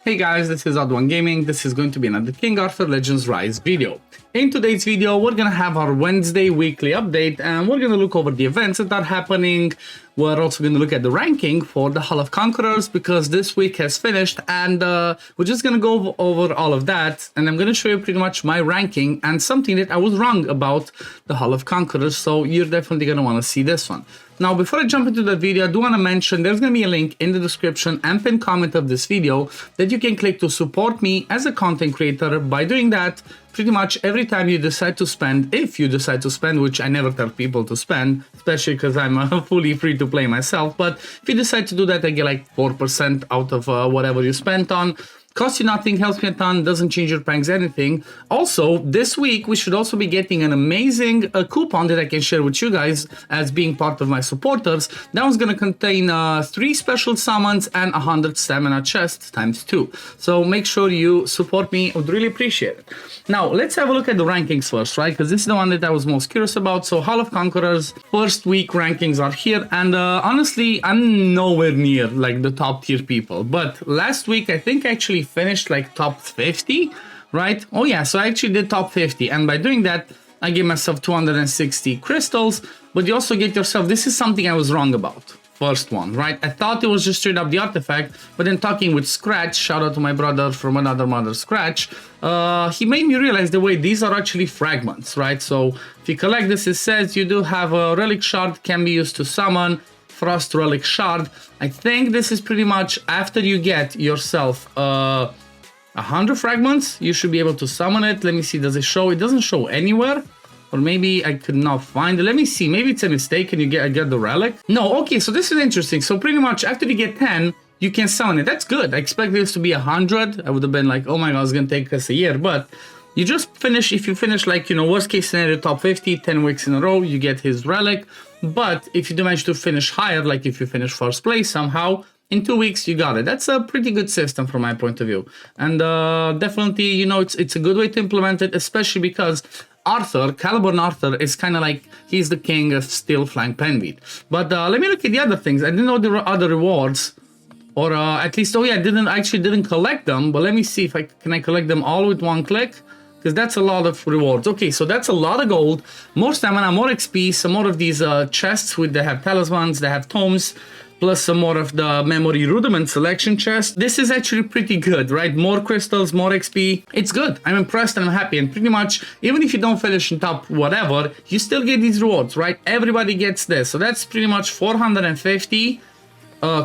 Hey guys, this is Odd1 Gaming. This is going to be another King Arthur Legends Rise video. In today's video, we're gonna have our Wednesday weekly update and we're gonna look over the events that are happening. We're also gonna look at the ranking for the Hall of Conquerors because this week has finished and we're just gonna go over all of that and I'm gonna show you pretty much my ranking and something that I was wrong about the Hall of Conquerors, so you're definitely gonna wanna see this one. Now, before I jump into that video, I do want to mention there's going to be a link in the description and pinned comment of this video that you can click to support me as a content creator. By doing that, pretty much every time you decide to spend, if you decide to spend, which I never tell people to spend, especially because I'm fully free to play myself, but if you decide to do that, I get like 4% out of whatever you spent on. Costs you nothing, helps me a ton, doesn't change your pranks, anything. Also, this week, we should also be getting an amazing coupon that I can share with you guys as being part of my supporters. That one's gonna contain 3 special summons and 100 stamina chests times 2. So make sure you support me, I would really appreciate it. Now, let's have a look at the rankings first, right? Because this is the one that I was most curious about. So Hall of Conquerors, first week rankings are here. And honestly, I'm nowhere near like the top tier people. But last week, I think I actually finished like top 50, right? Oh yeah, so I actually did top 50, and by doing that I gave myself 260 crystals. But you also get yourself, this is something I was wrong about, first one, right? I thought it was just straight up the artifact, but then talking with Scratch, shout out to my brother from another mother, Scratch, he made me realize the way these are actually fragments, right? So if you collect this, it says you do have a relic shard, can be used to summon Frost Relic Shard. I think this is pretty much after you get yourself 100 fragments, you should be able to summon it. Let me see, does it show? It doesn't show anywhere. Or maybe I could not find it. Let me see, maybe it's a mistake and I get the relic. No, okay, so this is interesting. So pretty much after you get 10, you can summon it. That's good. I expect this to be 100. I would have been like, oh my god, it's gonna take us a year. But you just finish, if you finish like, you know, worst case scenario, top 50, 10 weeks in a row, you get his relic. But if you do manage to finish higher, like if you finish first place somehow, in 2 weeks you got it. That's a pretty good system from my point of view. And definitely, you know, it's a good way to implement it, especially because Arthur, Caliburn Arthur, is kind of like, he's the king of steel flank penbeat. But let me look at the other things. I didn't know there were other rewards. Or at least, oh yeah, I actually didn't collect them. But let me see if can I collect them all with one click? Because that's a lot of rewards. Okay, so that's a lot of gold, more stamina, more XP, some more of these chests they have talismans, they have tomes, plus some more of the memory rudiment selection chest. This is actually pretty good, right? More crystals, more XP. It's good. I'm impressed and I'm happy. And pretty much, even if you don't finish in top whatever, you still get these rewards, right? Everybody gets this. So that's pretty much 450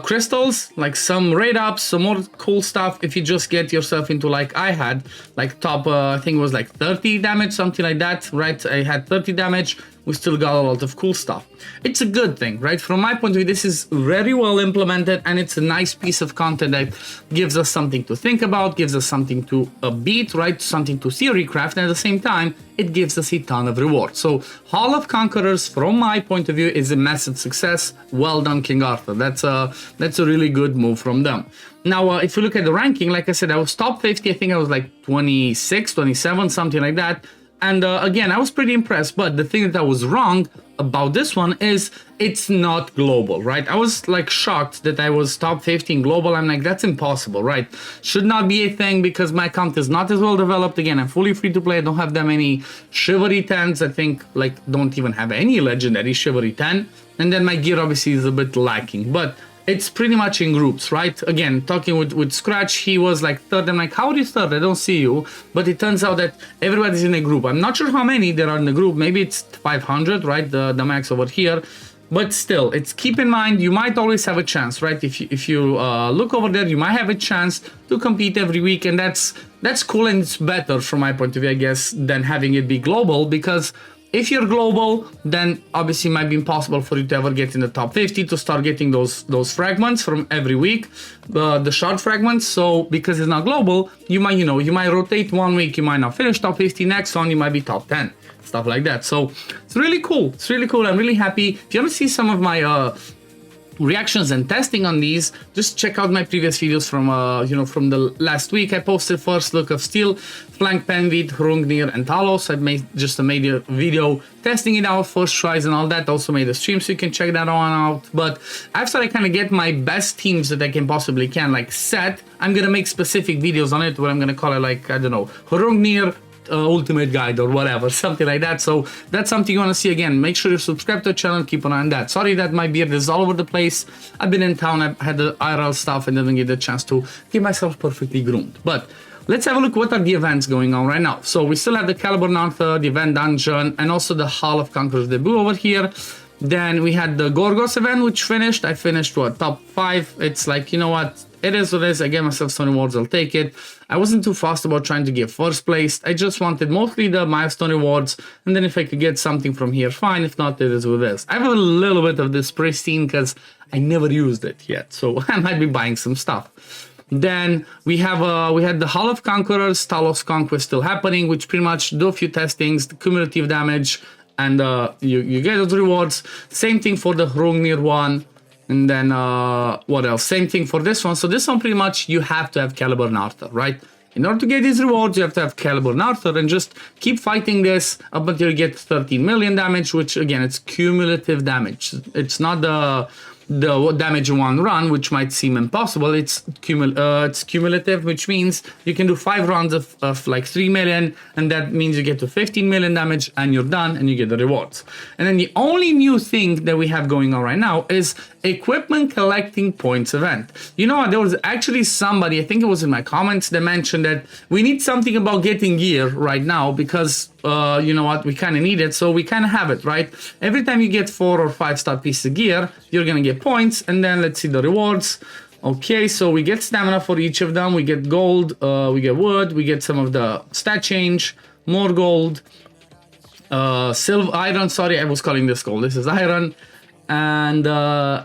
crystals, like some raid ups, some more cool stuff if you just get yourself into, like I had, like top I think it was like 30 damage, something like that, right? I had 30 damage. We still got a lot of cool stuff. It's a good thing, right? From my point of view, this is very well implemented and it's a nice piece of content that gives us something to think about, gives us something to beat, right? Something to theory craft, and at the same time, it gives us a ton of rewards. So Hall of Conquerors, from my point of view, is a massive success. Well done, King Arthur. That's a really good move from them. Now, if you look at the ranking, like I said, I was top 50. I think I was like 26, 27, something like that. And again, I was pretty impressed, but the thing that I was wrong about this one is it's not global, right? I was like shocked that I was top 50 in global. I'm like, that's impossible, right? Should not be a thing because my account is not as well developed. Again, I'm fully free to play. I don't have that many Chivalry 10s. I think like don't even have any legendary Chivalry 10. And then my gear obviously is a bit lacking, but it's pretty much in groups, right? Again, talking with Scratch, he was like third. I'm like, how are you third? I don't see you. But it turns out that everybody's in a group. I'm not sure how many there are in the group. Maybe it's 500, right? The max over here. But still, it's keep in mind, you might always have a chance, right? If you look over there, you might have a chance to compete every week. And that's cool, and it's better from my point of view, I guess, than having it be global, because if you're global, then obviously it might be impossible for you to ever get in the top 50 to start getting those fragments from every week, the shard fragments. So because it's not global, you might rotate 1 week, you might not finish top 50, next one you might be top 10, stuff like that. So it's really cool. It's really cool. I'm really happy. If you want to see some of my reactions and testing on these, just check out my previous videos from from the last week. I posted first look of Steel, Flank Penvid, Hrungnir, and Talos. I made a video testing it out, first tries and all that. Also made a stream, so you can check that one out. But after I kind of get my best teams that I can possibly like set, I'm gonna make specific videos on it where I'm gonna call it like, I don't know, Hrungnir ultimate guide or whatever, something like that. So that's something you want to see. Again, make sure you subscribe to the channel, keep an eye on that. Sorry that my beard is all over the place. I've been in town, I've had the IRL stuff and didn't get the chance to keep myself perfectly groomed. But let's have a look what are the events going on right now. So we still have the Caliber Arthur, the event dungeon, and also the Hall of Conquerors debut over here. Then we had the Gorgos event, which finished. I finished what, top 5. It's like, you know what, it is what it is. I gave myself some rewards, I'll take it. I wasn't too fast about trying to get first place. I just wanted mostly the milestone rewards, and then if I could get something from here, fine. If not, it is what it is. I have a little bit of this pristine because I never used it yet, so I might be buying some stuff. Then we had the Hall of Conquerors, Talos Conquest still happening, which pretty much do a few testings, the cumulative damage, and you get those rewards. Same thing for the Hrungnir one. And then what else? Same thing for this one. So this one pretty much you have to have Caliber and Arthur, right? In order to get these rewards, you have to have Caliber and Arthur and just keep fighting this up until you get 13 million damage, which again, it's cumulative damage. It's not the damage in one run, which might seem impossible. It's cumulative, which means you can do 5 rounds of like 3 million, and that means you get to 15 million damage and you're done and you get the rewards. And then the only new thing that we have going on right now is equipment collecting points event. You know what, there was actually somebody, I think it was in my comments, that mentioned that we need something about getting gear right now because you know what, we kind of need it, so we kind of have it, right? Every time you get 4 or 5 star pieces of gear, you're gonna get points, and then let's see the rewards. Okay, so we get stamina for each of them, we get gold, we get wood, we get some of the stat change, more gold, silver, iron, sorry, I was calling this gold, this is iron. And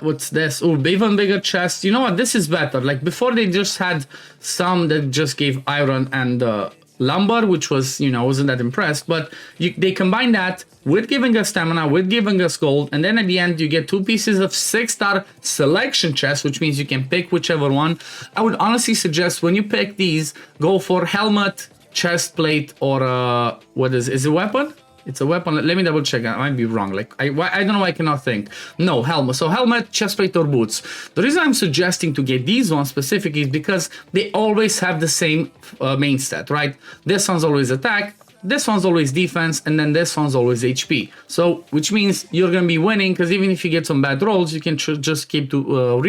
what's this? Oh, even bigger chest. You know what, this is better. Like before they just had some that just gave iron and lumber, which was, you know, I wasn't that impressed, but they combine that with giving us stamina, with giving us gold, and then at the end you get 2 pieces of 6-star selection chest, which means you can pick whichever one. I would honestly suggest when you pick these, go for helmet, chest plate, or what is it, weapon? It's a weapon. Let me double check. I might be wrong. Like I don't know why I cannot think. No, helmet. So helmet, chestplate, or boots. The reason I'm suggesting to get these ones specifically is because they always have the same main stat, right? This one's always attack. This one's always defense, and then this one's always HP. So, which means you're gonna be winning, because even if you get some bad rolls, you can just keep to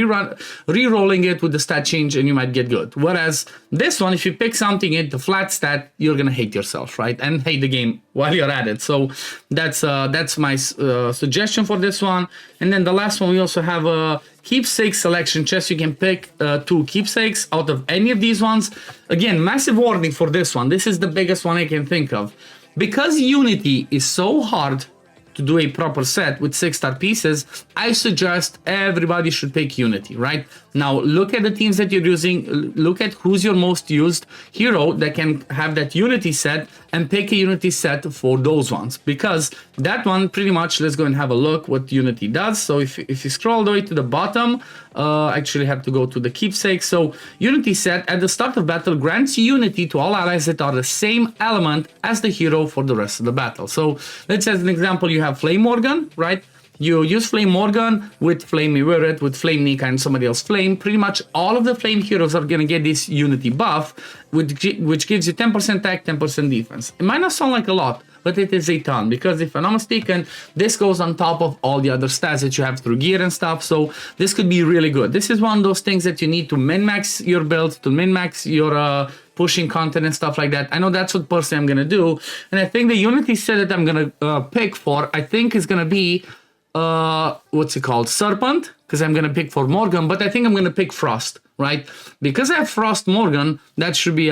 re-rolling it with the stat change, and you might get good. Whereas this one, if you pick something in the flat stat, you're gonna hate yourself, right? And hate the game while you're at it. So that's my suggestion for this one. And then the last one, we also have a keepsake selection chest. You can pick 2 keepsakes out of any of these ones. Again, massive warning for this one. This is the biggest one I can think of. Because Unity is so hard to do a proper set with 6-star pieces, I suggest everybody should pick Unity, right? Now, look at the teams that you're using, look at who's your most used hero that can have that Unity set, and pick a Unity set for those ones. Because that one, pretty much, let's go and have a look what Unity does. So if you scroll all the way to the bottom, actually have to go to the keepsake. So Unity set at the start of battle grants Unity to all allies that are the same element as the hero for the rest of the battle. So let's say as an example, you have Flame Morgan, right? You use Flame Morgan with Flame Mirrored, with Flame Nika and somebody else Flame. Pretty much all of the Flame heroes are going to get this Unity buff, which gives you 10% attack, 10% defense. It might not sound like a lot, but it is a ton, because if I'm not mistaken, this goes on top of all the other stats that you have through gear and stuff, so this could be really good. This is one of those things that you need to min-max your build, to min-max your pushing content and stuff like that. I know that's what personally I'm going to do, and I think the Unity set that I'm going to pick for, I think is going to be what's it called, Serpent, because I'm gonna pick for Morgan, but I think I'm gonna pick Frost, right? Because I have Frost Morgan, that should be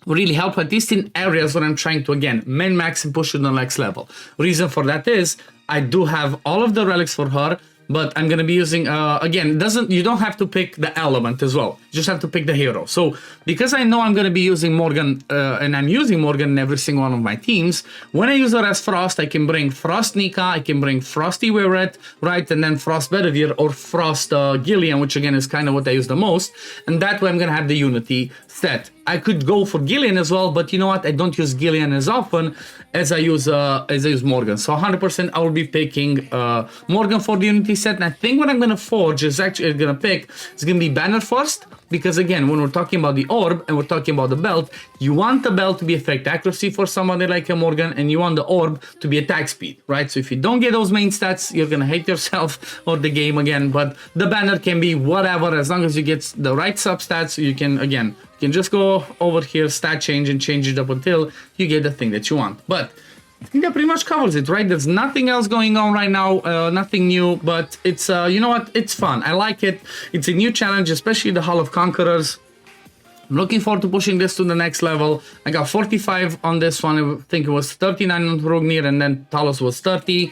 really help, at least in areas where I'm trying to, again, min-max and push it to the next level. Reason for that is I do have all of the relics for her, but I'm gonna be using again, you don't have to pick the element as well. You just have to pick the hero. So because I know I'm gonna be using Morgan and I'm using Morgan in every single one of my teams, when I use her as Frost, I can bring Frost Nika, I can bring Frosty Wayret, right, and then Frost Bedivere or Frost Gillian, which again is kind of what I use the most, and that way I'm gonna have the Unity set. I could go for Gillian as well, but you know what? I don't use Gillian as often as I use Morgan. So 100% I will be picking Morgan for the Unity set. And I think what I'm gonna forge is actually gonna pick is gonna be Banner first, because again, when we're talking about the orb and we're talking about the belt, you want the belt to be effect accuracy for somebody like a Morgan, and you want the orb to be attack speed, right? So if you don't get those main stats, you're gonna hate yourself or the game again. But the banner can be whatever, as long as you get the right substats. You can just go over here, stat change, and change it up until you get the thing that you want. But I think that pretty much covers it, right? There's nothing else going on right now, nothing new, but it's, you know what? It's fun. I like it. It's a new challenge, especially the Hall of Conquerors. I'm looking forward to pushing this to the next level. I got 45 on this one. I think it was 39 on Hrungnir, and then Talos was 30.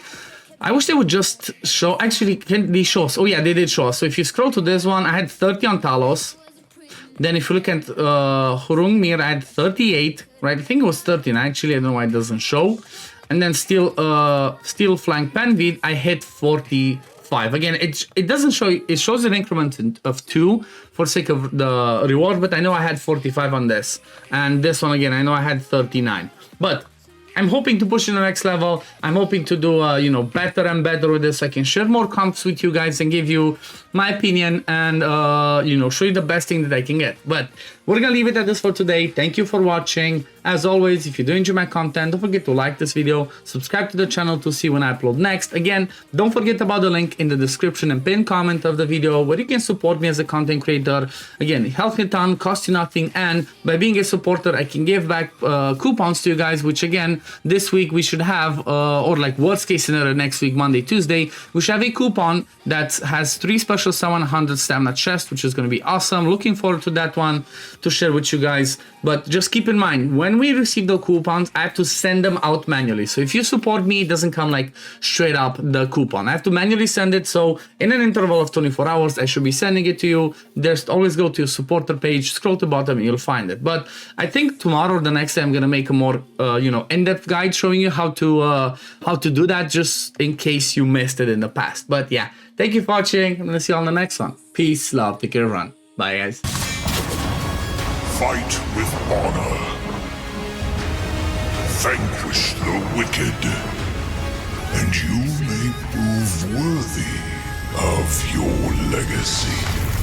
I wish they would just show, actually, can they show us? Oh yeah, they did show us. So if you scroll to this one, I had 30 on Talos. Then if you look at Hrungnir, I had 38, right? I think it was 13 actually. I don't know why it doesn't show. And then still flank Penvid, I hit 45. Again, it doesn't show. It shows an increment of 2 for sake of the reward, but I know I had 45 on this. And this one again, I know I had 39. But I'm hoping to push in the next level. I'm hoping to do, you know, better and better with this. I can share more comps with you guys and give you my opinion and, you know, show you the best thing that I can get. But we're gonna leave it at this for today. Thank you for watching. As always, if you do enjoy my content, don't forget to like this video, subscribe to the channel to see when I upload next. Again, don't forget about the link in the description and pinned comment of the video where you can support me as a content creator. Again, it helps me a ton, costs you nothing, and by being a supporter, I can give back coupons to you guys, which again, this week we should have, or like worst case scenario next week, Monday, Tuesday, we should have a coupon that has 3 special summon, 100 stamina chest, which is going to be awesome. Looking forward to that one to share with you guys. But just keep in mind, when we receive the coupons, I have to send them out manually. So if you support me, it doesn't come like straight up the coupon. I have to manually send it. So in an interval of 24 hours, I should be sending it to you. Just always go to your supporter page, scroll to the bottom, and you'll find it. But I think tomorrow or the next day, I'm going to make a more, you know, in-depth guide showing you how to do that, just in case you missed it in the past. But yeah, thank you for watching. I'm going to see you on the next one. Peace, love, take care, run. Bye, guys. Fight with honor. Vanquish the wicked, and you may prove worthy of your legacy.